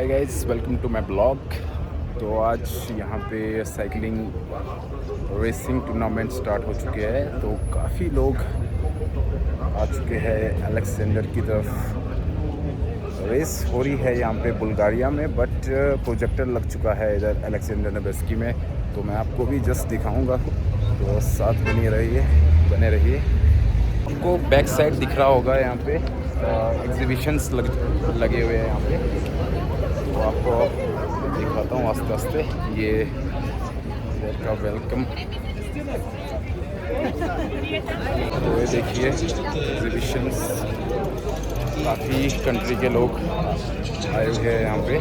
Hi guys, welcome to my blog. तो आज यहाँ पे साइकिलिंग रेसिंग टूर्नामेंट स्टार्ट हो चुके हैं। तो काफ़ी लोग आ चुके हैं अलेक्जेंडर की तरफ। रेस हो रही है यहाँ पे बुल्गारिया में, बट प्रोजेक्टर लग चुका है इधर अलेक्जेंडर नेवेस्की में। तो मैं आपको भी जस्ट दिखाऊंगा, तो साथ बने रहिए। आपको बैक साइड दिख रहा होगा, यहाँ पे एग्जीबिशंस लगे हुए हैं यहाँ पे। तो आपको दिखाता हूँ आस्ते आस्ते। ये इधर का वेलकम, तो ये देखिए एग्जीबिशंस, काफ़ी कंट्री के लोग आए हुए हैं यहाँ पे।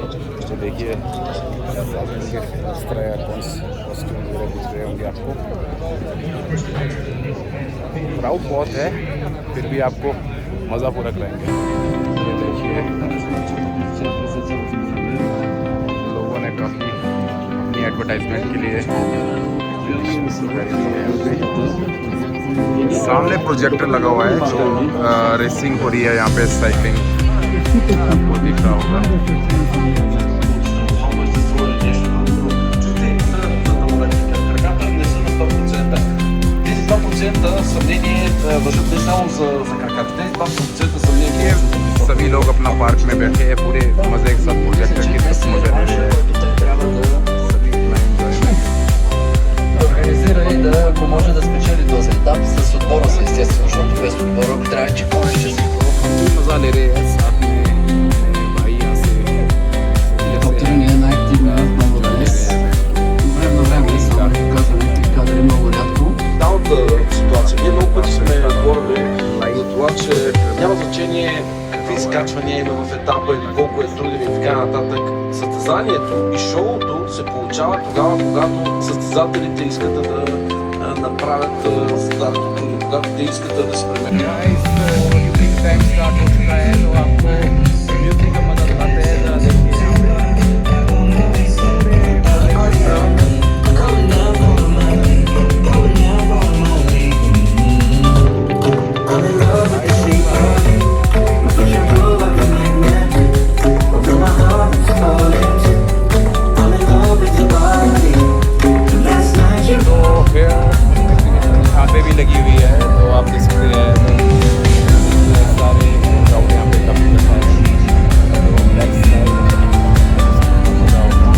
तो देखिए इस तरह कॉस्ट्यूम वगैरह दिख रहे होंगे आपको। क्राउड बहुत है, फिर भी आपको मज़ा पूरा कराएंगे। ये देखिए लोगों ने काफ़ी अपनी एडवर्टाइजमेंट के लिए सामने प्रोजेक्टर लगा हुआ है। रेसिंग हो रही है यहाँ पे, साइकिलिंग आपको दिख रहा होगा। सभी लोग अपना पार्क में बैठे हैं, पूरे मजे के साथ प्रोजेक्टर की तरफ मजे ले रहे हैं। Организира и да, ако може да спечели този етап с отбора си, естествено, защото без отбора трябва, че кой ще си मजा ले रहे हैं साथ में भाई यहाँ से। Трениране е най-активно в много днес. Време на време само показваме кадри много рядко. Цялата ситуация. Ние много пъти сме говорили за това, че няма значение какви изкачвания има в етапа или колко е труден и така нататък. Състезанието и шоуто се получава тогава, когато състезателите искат да направят резултатите, когато те искат да се премерят. टाइम स्टार्ट हो चुका है, तो आपको म्यूजिक का मजा दिलाते हैं। जरा देखिए यहाँ पे भी लगी हुई है, तो आप देख सकते हैं सारे क्राउड यहाँ पे काफ़ी इकट्ठा है। तो बैक साइड मज़ा होगा।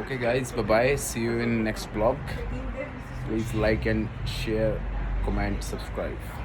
Okay guys, bye bye, see you in next vlog. Please like and share, comment, subscribe.